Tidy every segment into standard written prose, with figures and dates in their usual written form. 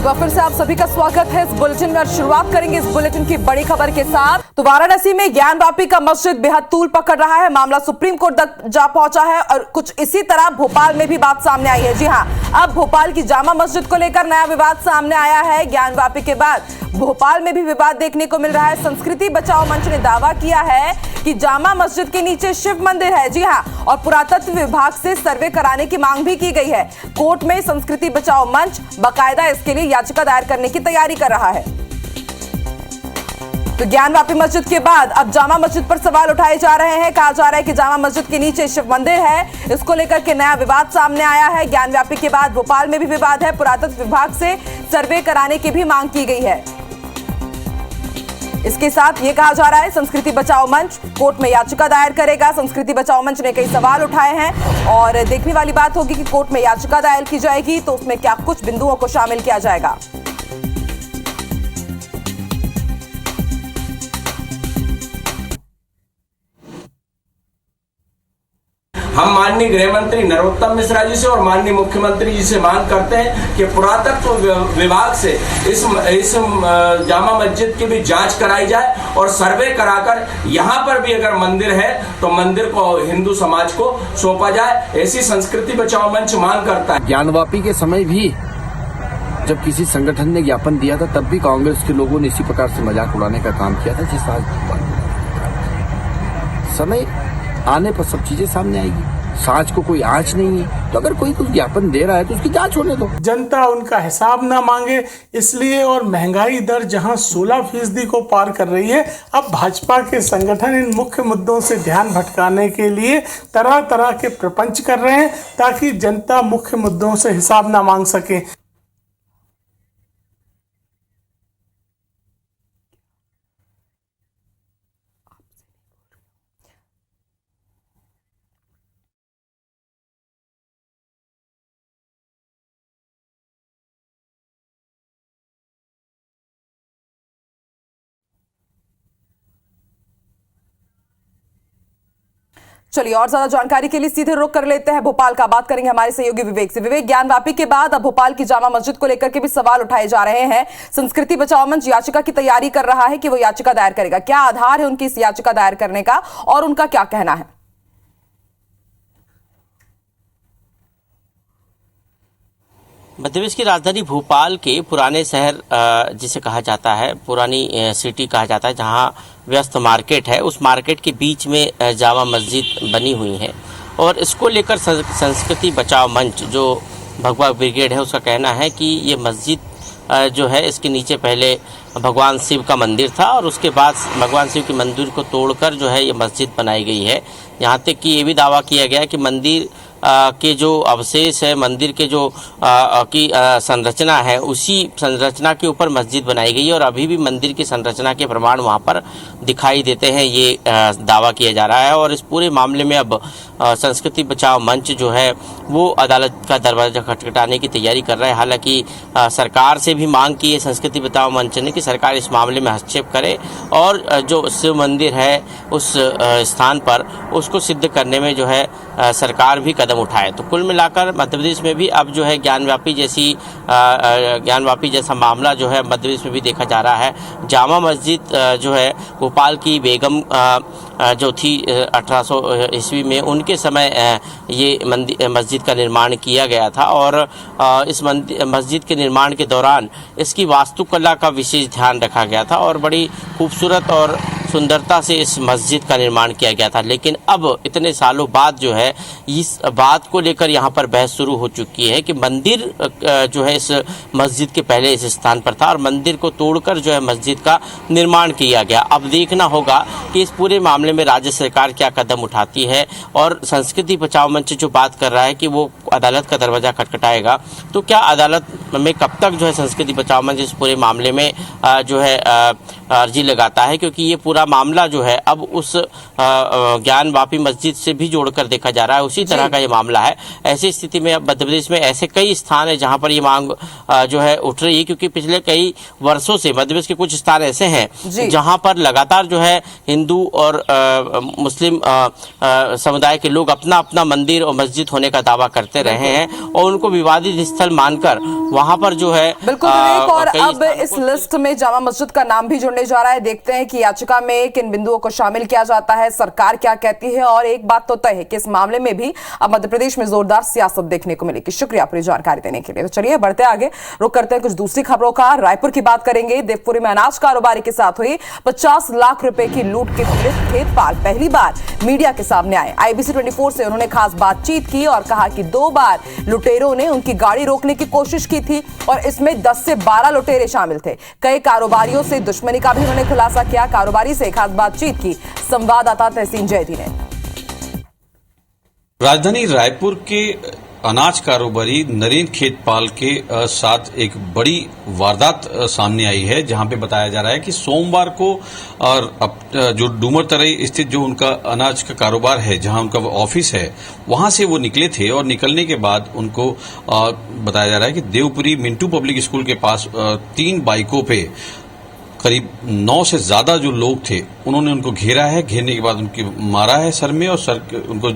बार फिर से आप सभी का स्वागत है इस बुलेटिन में और शुरुआत करेंगे इस बुलेटिन की बड़ी खबर के साथ। तो वाराणसी में ज्ञानवापी का मस्जिद बेहद तूल पकड़ रहा है। मामला सुप्रीम कोर्ट तक जा पहुंचा है और कुछ इसी तरह भोपाल में भी बात सामने आई है। जी हां, अब भोपाल की जामा मस्जिद को लेकर नया विवाद सामने आया है। ज्ञानवापी के बाद भोपाल में भी विवाद देखने को मिल रहा है। संस्कृति बचाओ मंच ने दावा किया है कि जामा मस्जिद के नीचे शिव मंदिर है। जी हां, और पुरातत्व विभाग से सर्वे कराने की मांग भी की गई है। कोर्ट में संस्कृति बचाओ मंच बाकायदा इसके लिए याचिका दायर करने की तैयारी कर रहा है। तो ज्ञानवापी मस्जिद के बाद अब जामा मस्जिद पर सवाल उठाए जा रहे हैं। कहा जा रहा है कि जामा मस्जिद के नीचे शिव मंदिर है। इसको लेकर के नया विवाद सामने आया है। ज्ञानवापी के बाद भोपाल में भी विवाद है। पुरातत्व विभाग से सर्वे कराने की भी मांग की गई है। इसके साथ ये कहा जा रहा है संस्कृति बचाओ मंच कोर्ट में याचिका दायर करेगा। संस्कृति बचाओ मंच ने कई सवाल उठाए हैं और देखने वाली बात होगी कि कोर्ट में याचिका दायर की जाएगी तो उसमें क्या कुछ बिंदुओं को शामिल किया जाएगा। हम माननीय गृह मंत्री नरोत्तम मिश्रा जी से और माननीय मुख्यमंत्री जी से मांग करते हैं कि पुरातत्व विभाग से इस जामा मस्जिद की भी जांच कराई जाए और सर्वे कराकर यहाँ पर भी अगर मंदिर है तो मंदिर को हिंदू समाज को सौंपा जाए। ऐसी संस्कृति बचाओ मंच मांग करता है। ज्ञानवापी के समय भी जब किसी संगठन ने ज्ञापन दिया था तब भी कांग्रेस के लोगों ने इसी प्रकार से मजाक उड़ाने का काम किया था। जिस आज समय आने पर सब चीजें सामने आएगी। सांच को कोई आंच नहीं है, तो अगर कोई कुछ ज्ञापन दे रहा है तो उसकी जांच होने दो। जनता उनका हिसाब ना मांगे इसलिए, और महंगाई दर जहां 16% को पार कर रही है, अब भाजपा के संगठन इन मुख्य मुद्दों से ध्यान भटकाने के लिए तरह तरह के प्रपंच कर रहे हैं ताकि जनता मुख्य मुद्दों से हिसाब ना मांग सके। चलिए और ज्यादा जानकारी के लिए सीधे रुख कर लेते हैं भोपाल का। बात करेंगे हमारे सहयोगी विवेक से। विवेक, ज्ञानवापी के बाद अब भोपाल की जामा मस्जिद को लेकर के भी सवाल उठाए जा रहे हैं। संस्कृति बचाओ मंच याचिका की तैयारी कर रहा है कि वो याचिका दायर करेगा। क्या आधार है उनकी इस याचिका दायर करने का और उनका क्या कहना है? मध्य प्रदेश की राजधानी भोपाल के पुराने शहर जिसे कहा जाता है, पुरानी सिटी कहा जाता है, जहां व्यस्त मार्केट है, उस मार्केट के बीच में जामा मस्जिद बनी हुई है और इसको लेकर संस्कृति बचाओ मंच जो भगवा ब्रिगेड है उसका कहना है कि ये मस्जिद जो है इसके नीचे पहले भगवान शिव का मंदिर था और उसके बाद भगवान शिव के मंदिर को तोड़कर जो है ये मस्जिद बनाई गई है। यहाँ तक कि ये भी दावा किया गया कि मंदिर के जो अवशेष है, मंदिर के जो की संरचना है, उसी संरचना के ऊपर मस्जिद बनाई गई है और अभी भी मंदिर की संरचना के प्रमाण वहां पर दिखाई देते हैं, ये दावा किया जा रहा है। और इस पूरे मामले में अब संस्कृति बचाओ मंच जो है वो अदालत का दरवाजा खटखटाने की तैयारी कर रहा है। हालांकि सरकार से भी मांग की है संस्कृति बचाओ मंच ने कि सरकार इस मामले में हस्तक्षेप करे और जो शिव मंदिर है उस स्थान पर उसको सिद्ध करने में जो है सरकार भी कदम उठाए। तो कुल मिलाकर मध्य प्रदेश में भी अब जो है ज्ञानवापी जैसा मामला जो है मध्य प्रदेश में भी देखा जा रहा है। जामा मस्जिद जो है भोपाल की बेगम जो थी 1800 ईस्वी में, उनके समय ये मस्जिद का निर्माण किया गया था और इस मस्जिद के निर्माण के दौरान इसकी वास्तुकला का विशेष ध्यान रखा गया था और बड़ी खूबसूरत और सुंदरता से इस मस्जिद का निर्माण किया गया था। लेकिन अब इतने सालों बाद जो है इस बात को लेकर यहाँ पर बहस शुरू हो चुकी है कि मंदिर जो है इस मस्जिद के पहले इस स्थान पर था और मंदिर को तोड़कर जो है मस्जिद का निर्माण किया गया। अब देखना होगा कि इस पूरे मामले में राज्य सरकार क्या कदम उठाती है और संस्कृति बचाओ मंच जो बात कर रहा है कि वो अदालत का दरवाजा खटखटाएगा, तो क्या अदालत में कब तक जो है संस्कृति बचाओ मंच इस पूरे मामले में जो है अर्जी लगाता है, क्योंकि ये पूरा मामला जो है अब उस ज्ञान वापी मस्जिद से भी जोड़कर देखा जा रहा है। उसी तरह का ये मामला है। ऐसी स्थिति में अब मध्य प्रदेश में ऐसे कई स्थान है जहां पर ये मांग जो है उठ रही है, क्योंकि पिछले कई वर्षों से मध्य प्रदेश के कुछ स्थान ऐसे हैं जहां पर लगातार जो है हिंदू और मुस्लिम समुदाय के लोग अपना अपना मंदिर और मस्जिद होने का दावा करते रहे हैं और उनको विवादित स्थल मानकर वहां पर जो है बिल्कुल विवेक, और अब इस लिस्ट में जामा मस्जिद का नाम भी जुड़ने जा रहा है। देखते हैं कि याचिका में किन बिंदुओं को शामिल किया जाता है, सरकार क्या कहती है। और एक बात तो तय है कि इस मामले में भी अब मध्य प्रदेश में जोरदार सियासत देखने को मिलेगी। शुक्रिया पूरी जानकारी देने के लिए। तो चलिए बढ़ते आगे, रुक करते हैं कुछ दूसरी खबरों का। रायपुर की बात करेंगे। देवपुरी में अनाज कारोबारी के साथ हुई 50 लाख रुपए की लूट के पीड़ित खेतपाल पहली बार मीडिया के सामने आए। IBC 24 से उन्होंने खास बातचीत की और कहा कि 2 बार लुटेरों ने उनकी गाड़ी रोकने की कोशिश की थी और इसमें 10 से 12 लुटेरे शामिल थे। कई कारोबारियों से दुश्मनी का भी उन्होंने खुलासा किया। कारोबारी से खास बातचीत की संवाददाता तहसीन जैदी ने। राजधानी रायपुर के अनाज कारोबारी नरेंद्र खेतपाल के साथ एक बड़ी वारदात सामने आई है, जहां पे बताया जा रहा है कि सोमवार को और जो डूमर तराई स्थित जो उनका अनाज का कारोबार है, जहां उनका ऑफिस है, वहां से वो निकले थे और निकलने के बाद उनको बताया जा रहा है कि देवपुरी मिंटू पब्लिक स्कूल के पास 3 बाइकों पे करीब 9 से ज्यादा जो लोग थे उन्होंने उनको घेरा है। घेरने के बाद उनकी मारा है सर में और उनको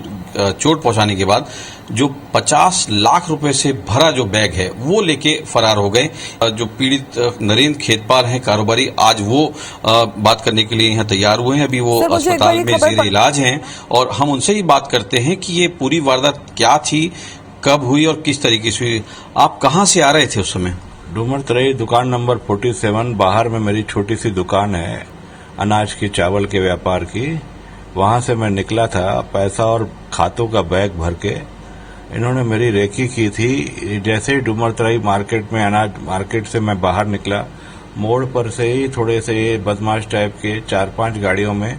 चोट पहुंचाने के बाद जो 50 लाख रुपए से भरा जो बैग है वो लेके फरार हो गए। जो पीड़ित नरेंद्र खेतपाल हैं कारोबारी, आज वो बात करने के लिए यहाँ तैयार हुए हैं। अभी वो अस्पताल में जेर इलाज हैं और हम उनसे ही बात करते हैं कि ये पूरी वारदात क्या थी, कब हुई और किस तरीके से हुई। आप कहाँ से आ रहे थे उस समय? डूमर तराई दुकान नंबर 47 बाहर में मेरी छोटी सी दुकान है अनाज की, चावल के व्यापार की। वहां से मैं निकला था पैसा और खातों का बैग भर के। इन्होंने मेरी रेकी की थी। जैसे ही डूमर तराई मार्केट में अनाज मार्केट से मैं बाहर निकला, मोड़ पर से ही थोड़े से ये बदमाश टाइप के 4-5 गाड़ियों में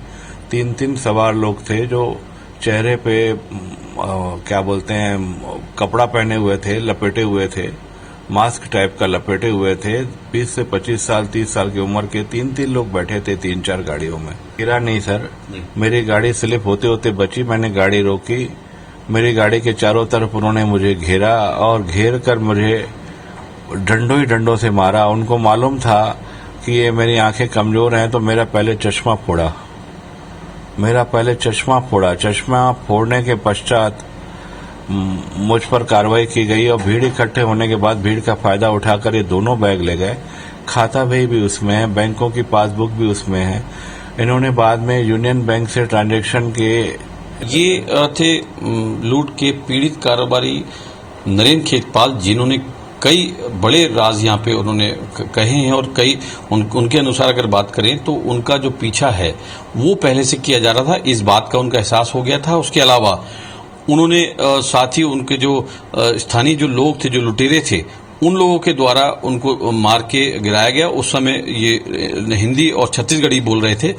3-3 सवार लोग थे जो चेहरे पे क्या बोलते हैं कपड़ा पहने हुए थे, लपेटे हुए थे, मास्क टाइप का लपेटे हुए थे। 20 से 25 साल 30 साल की उम्र के 3-3 लोग बैठे थे 3-4 गाड़ियों में। गिरा नहीं सर, मेरी गाड़ी स्लिप होते होते बची। मैंने गाड़ी रोकी, मेरी गाड़ी के चारों तरफ उन्होंने मुझे घेरा और घेर कर मुझे डंडों ही डंडों से मारा। उनको मालूम था कि ये मेरी आंखें कमजोर हैं तो मेरा पहले चश्मा फोड़ा। चश्मा फोड़ने के पश्चात मुझ पर कार्रवाई की गई और भीड़ इकट्ठे होने के बाद भीड़ का फायदा उठाकर ये दोनों बैग ले गए। खाता भी उसमें है, बैंकों की पासबुक भी उसमें है। इन्होंने बाद में यूनियन बैंक से ट्रांजैक्शन के ये थे लूट के पीड़ित कारोबारी नरेंद्र खेतपाल, जिन्होंने कई बड़े राज यहाँ पे उन्होंने कहे हैं और कई उनके अनुसार अगर बात करें तो उनका जो पीछा है वो पहले से किया जा रहा था। इस बात का उनका एहसास हो गया था। उसके अलावा उन्होंने साथ ही उनके जो स्थानीय जो लोग थे, जो लुटेरे थे, उन लोगों के द्वारा उनको मार के गिराया गया। उस समय ये हिंदी और छत्तीसगढ़ी बोल रहे थे।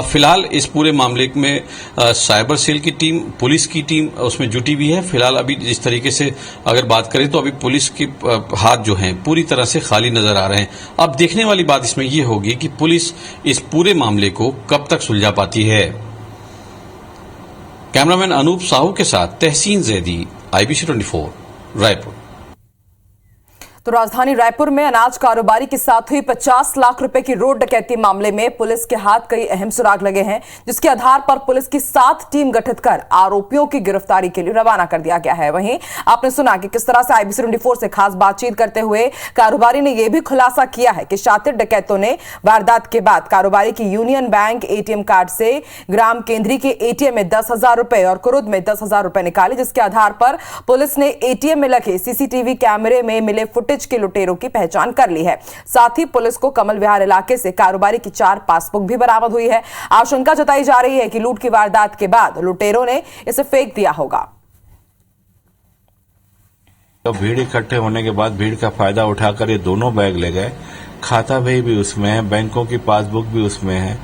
फिलहाल इस पूरे मामले में साइबर सेल की टीम, पुलिस की टीम उसमें जुटी भी है। फिलहाल अभी जिस तरीके से अगर बात करें तो अभी पुलिस के हाथ जो हैं पूरी तरह से खाली नजर आ रहे हैं। अब देखने वाली बात इसमें ये होगी कि पुलिस इस पूरे मामले को कब तक सुलझा पाती है। कैमरामैन अनूप साहू के साथ तहसीन जैदी, IBC 24 रायपुर। तो राजधानी रायपुर में अनाज कारोबारी के साथ हुई 50 लाख रुपए की रोड डकैती मामले में पुलिस के हाथ कई अहम सुराग लगे हैं, जिसके आधार पर पुलिस की 7 टीम गठित कर आरोपियों की गिरफ्तारी के लिए रवाना कर दिया गया है। वहीं आपने सुना कि किस तरह से IBC 24 से खास बातचीत करते हुए कारोबारी ने यह भी खुलासा किया है कि शातिर डकैतों ने वारदात के बाद कारोबारी की यूनियन बैंक ATM कार्ड से ग्राम केंद्री के ATM में 10,000 रुपए और कुरुद में 10,000 रुपए निकाले, जिसके आधार पर पुलिस ने ATM में लगे CCTV कैमरे में मिले फुटेज के लुटेरों की पहचान कर ली है। साथ ही पुलिस को कमल विहार इलाके से कारोबारी की 4 पासबुक भी बरामद हुई है। आशंका जताई जा रही है कि लूट की वारदात के बाद लुटेरों ने इसे फेंक दिया होगा। तो भीड़ इकट्ठे होने के बाद भीड़ का फायदा उठाकर ये दोनों बैग ले गए। खाता भी उसमें है, बैंकों की पासबुक भी उसमें है।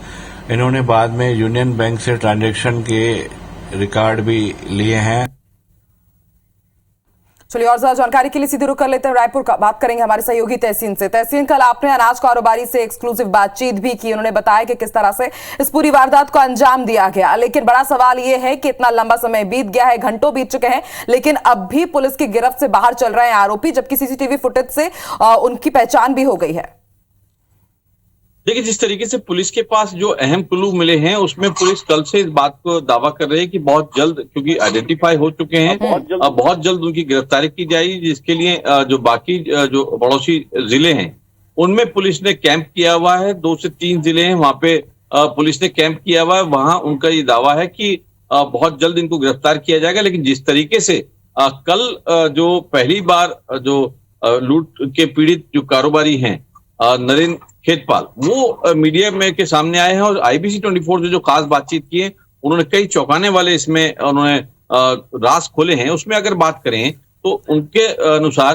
इन्होंने बाद में यूनियन बैंक से ट्रांजैक्शन के रिकॉर्ड भी लिए हैं। चलिए और ज्यादा जानकारी के लिए सीधे रुक कर लेते हैं रायपुर का। बात करेंगे हमारे सहयोगी तहसीन से। तहसीन, कल आपने अनाज कारोबारी से एक्सक्लूसिव बातचीत भी की, उन्होंने बताया कि किस तरह से इस पूरी वारदात को अंजाम दिया गया। लेकिन बड़ा सवाल यह है कि इतना लंबा समय बीत गया है, घंटों बीत चुके हैं, लेकिन अब भी पुलिस की गिरफ्त से बाहर चल रहे हैं आरोपी, जबकि सीसीटीवी फुटेज से उनकी पहचान भी हो गई है। देखिए, जिस तरीके से पुलिस के पास जो अहम क्लू मिले हैं उसमें पुलिस कल से इस बात को दावा कर रही है कि बहुत जल्द, क्योंकि आइडेंटिफाई हो चुके हैं, बहुत जल्द उनकी गिरफ्तारी की जाएगी, जिसके लिए जो बाकी जो पड़ोसी जिले हैं उनमें पुलिस ने कैंप किया हुआ है। 2 से 3 जिले हैं, वहां पे पुलिस ने कैंप किया हुआ है। वहां उनका ये दावा है कि बहुत जल्द इनको गिरफ्तार किया जाएगा। लेकिन जिस तरीके से कल जो पहली बार जो लूट के पीड़ित जो कारोबारी हैं नरेंद्र खेतपाल, वो मीडिया में के सामने आए हैं और IBC 24 से जो खास बातचीत की है, उन्होंने कई चौंकाने वाले इसमें उन्होंने राज खोले हैं। उसमें अगर बात करें तो उनके अनुसार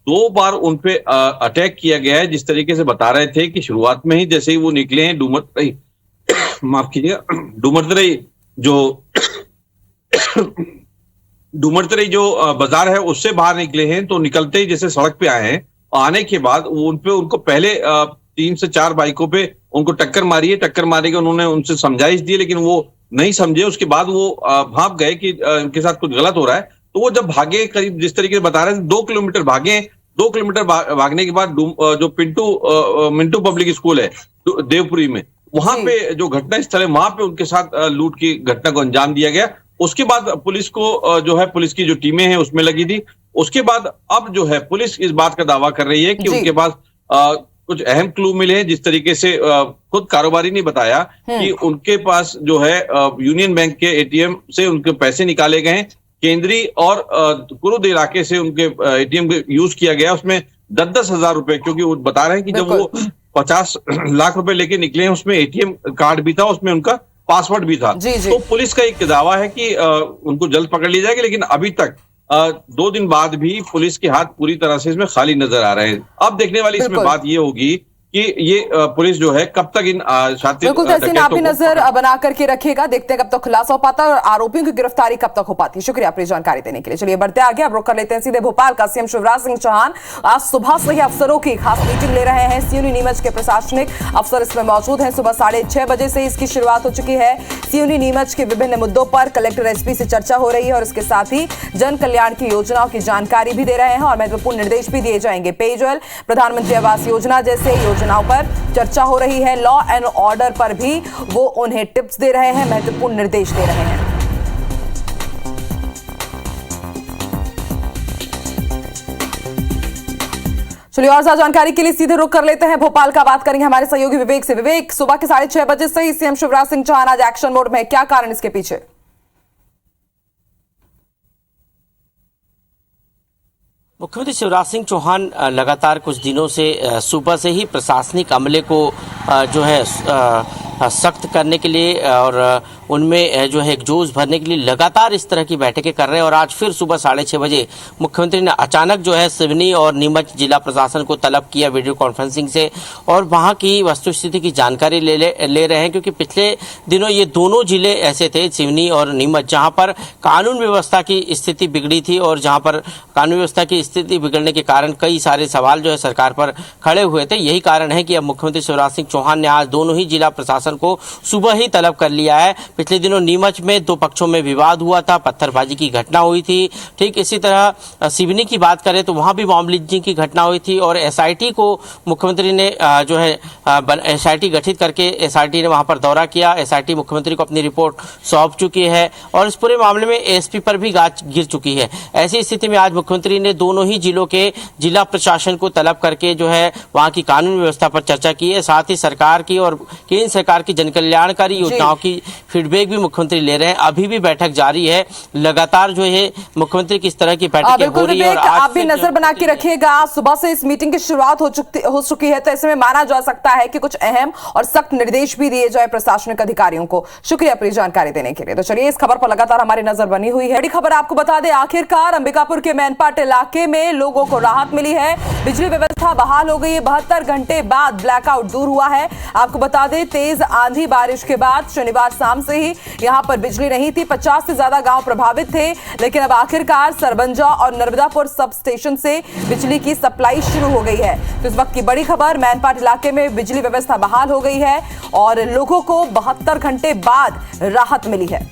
2 बार उनपे अटैक किया गया है। जिस तरीके से बता रहे थे कि शुरुआत में ही जैसे ही वो निकले हैं डूमरतरई माफ कीजिएगा डूमरतरई जो बाजार है उससे बाहर निकले हैं, तो निकलते ही जैसे सड़क पे आए हैं, आने के बाद उनको पहले 3 से 4 बाइकों पे उनको टक्कर मारी है। टक्कर मारे के उन्होंने उनसे समझाइश दी, लेकिन वो नहीं समझे। उसके बाद वो भाग गए कि इनके साथ कुछ गलत हो रहा है। तो वो जब भागे, करीब जिस तरीके से बता रहे थे 2 किलोमीटर भागे। 2 किलोमीटर भागने के बाद जो मिंटू पब्लिक स्कूल है देवपुरी में, वहां पे जो घटना स्थल है वहां पे उनके साथ लूट की घटना को अंजाम दिया गया। उसके बाद पुलिस को जो है, पुलिस की जो टीमें हैं उसमें लगी थी। उसके बाद अब जो है पुलिस इस बात का दावा कर रही है कि उनके पास कुछ अहम क्लू मिले हैं। जिस तरीके से खुद कारोबारी ने बताया कि उनके पास जो है यूनियन बैंक के ATM से उनके पैसे निकाले गए हैं। केंद्रीय और कुरुद इलाके से उनके ATM यूज किया गया, उसमें 10-10 हजार रुपए, क्योंकि वो बता रहे हैं कि जब वो 50 लाख रुपए लेके निकले हैं उसमें ATM कार्ड भी था, उसमें उनका पासवर्ड भी था। तो पुलिस का एक दावा है कि उनको जल्द पकड़ लिया जाएगा। लेकिन अभी तक 2 दिन बाद भी पुलिस के हाथ पूरी तरह से इसमें खाली नजर आ रहे हैं। अब देखने वाली इसमें बात ये होगी कि ये पुलिस जो है कब तक इन बिल्कुल तहसीन, आप भी नजर बना करके रखिएगा, देखते हैं कब तक खुलासा हो पाता है और आरोपियों की गिरफ्तारी कब तक हो पाती है। शुक्रिया अपनी जानकारी देने के लिए। चलिए बढ़ते आगे, अब रुक कर लेते हैं सीधे भोपाल का। CM शिवराज सिंह चौहान आज सुबह से ही अफसरों की खास मीटिंग ले रहे हैं। सिवनी नीमच के प्रशासनिक अफसर इसमें मौजूद हैं। सुबह 6:30 बजे से इसकी शुरुआत हो चुकी है। सिवनी नीमच के विभिन्न मुद्दों पर कलेक्टर SP से चर्चा हो रही है और इसके साथ ही जन कल्याण की योजनाओं की जानकारी भी दे रहे हैं और महत्वपूर्ण निर्देश भी दिए जाएंगे। पेयजल, प्रधानमंत्री आवास योजना जैसे योजनाओं पर चर्चा हो रही है। लॉ एंड ऑर्डर पर भी वो उन्हें टिप्स दे रहे हैं, महत्वपूर्ण निर्देश दे रहे हैं। चलिए और ज्यादा जानकारी के लिए सीधे रुक कर लेते हैं भोपाल का। बात करेंगे हमारे सहयोगी विवेक से। विवेक, सुबह के 6:30 बजे से ही CM शिवराज सिंह चौहान आज एक्शन मोड में, क्या कारण इसके पीछे? मुख्यमंत्री शिवराज सिंह चौहान लगातार कुछ दिनों से सुबह से ही प्रशासनिक अमले को जो है सख्त करने के लिए और उनमें जो है एक जोश भरने के लिए लगातार इस तरह की बैठकें कर रहे हैं। और आज फिर सुबह 6:30 बजे मुख्यमंत्री ने अचानक जो है सिवनी और नीमच जिला प्रशासन को तलब किया वीडियो कॉन्फ्रेंसिंग से और वहां की वस्तुस्थिति की जानकारी ले रहे हैं, क्योंकि पिछले दिनों ये दोनों जिले ऐसे थे, सिवनी और नीमच, जहां पर कानून व्यवस्था की स्थिति बिगड़ी थी और जहां पर कानून व्यवस्था की स्थिति बिगड़ने के कारण कई सारे सवाल जो है सरकार पर खड़े हुए थे। यही कारण है कि अब मुख्यमंत्री शिवराज सिंह चौहान ने आज दोनों ही जिला प्रशासन को सुबह ही तलब कर लिया है। पिछले दिनों नीमच में 2 पक्षों में विवाद हुआ था, पत्थरबाजी की घटना हुई थी। ठीक इसी तरह सिवनी की बात करें तो वहां भी बॉम्ब लिंचिंग की घटना हुई थी और SIT को मुख्यमंत्री ने जो है SIT गठित करके SIT ने वहां पर दौरा किया। SIT मुख्यमंत्री को अपनी रिपोर्ट सौंप चुकी है और इस पूरे मामले में ASP पर भी गाज गिर चुकी है। ऐसी स्थिति में आज मुख्यमंत्री ने दोनों ही जिलों के जिला प्रशासन को तलब करके जो है वहां की कानून व्यवस्था पर चर्चा की है। साथ ही सरकार की और केंद्र सरकार की जनकल्याणकारी योजनाओं की फीडबैक भी मुख्यमंत्री ले रहे हैं। अभी भी बैठक जारी है, लगातार जो है मुख्यमंत्री की इस तरह की बैठकें हो रही है। और आप भी नजर बना के रखिएगा, सुबह से इस मीटिंग की शुरुआत हो चुकी है, तो ऐसे में माना जा सकता है कि कुछ अहम और सख्त निर्देश भी दिए जाए प्रशासनिक अधिकारियों को। शुक्रिया अपनी जानकारी देने के लिए। तो चलिए इस खबर पर लगातार हमारी नजर बनी हुई है। बड़ी खबर आपको बता दें, आखिरकार अंबिकापुर के मैनपाट इलाके में लोगों को राहत मिली है। बिजली व्यवस्था बहाल हो गई है। 72 घंटे बाद ब्लैकआउट दूर हुआ है। आपको बता दें, तेज आंधी बारिश के बाद शनिवार शाम से ही यहां पर बिजली नहीं थी। 50 से ज्यादा गांव प्रभावित थे, लेकिन अब आखिरकार सरबंजा और नर्मदापुर सब स्टेशन से बिजली की सप्लाई शुरू हो गई है। तो इस वक्त की बड़ी खबर, मैनपाट इलाके में बिजली व्यवस्था बहाल हो गई है और लोगों को 72 घंटे बाद राहत मिली है।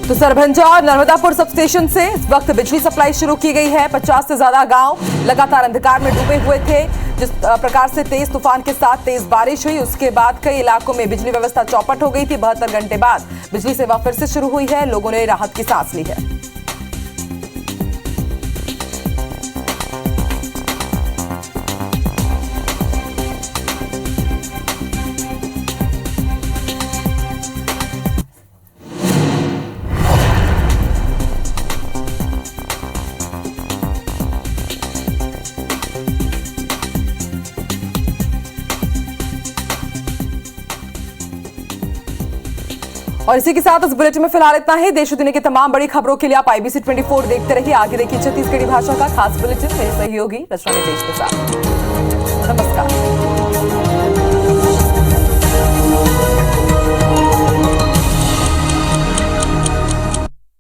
तो सरभंजा और नर्मदापुर सब स्टेशन से इस वक्त बिजली सप्लाई शुरू की गई है। 50 से ज्यादा गांव लगातार अंधकार में डूबे हुए थे। जिस प्रकार से तेज तूफान के साथ तेज बारिश हुई, उसके बाद कई इलाकों में बिजली व्यवस्था चौपट हो गई थी। 72 घंटे बाद बिजली सेवा फिर से शुरू हुई है। लोगों ने राहत की सांस ली है। और इसी के साथ इस बुलेटिन में फिलहाल इतना ही। देश और दुनिया की तमाम बड़ी खबरों के लिए आप IBC 24 देखते रहिए। आगे देखिए छत्तीसगढ़ी भाषा का खास बुलेटिन मेरे सहयोगी रचना नितेश के साथ। नमस्कार।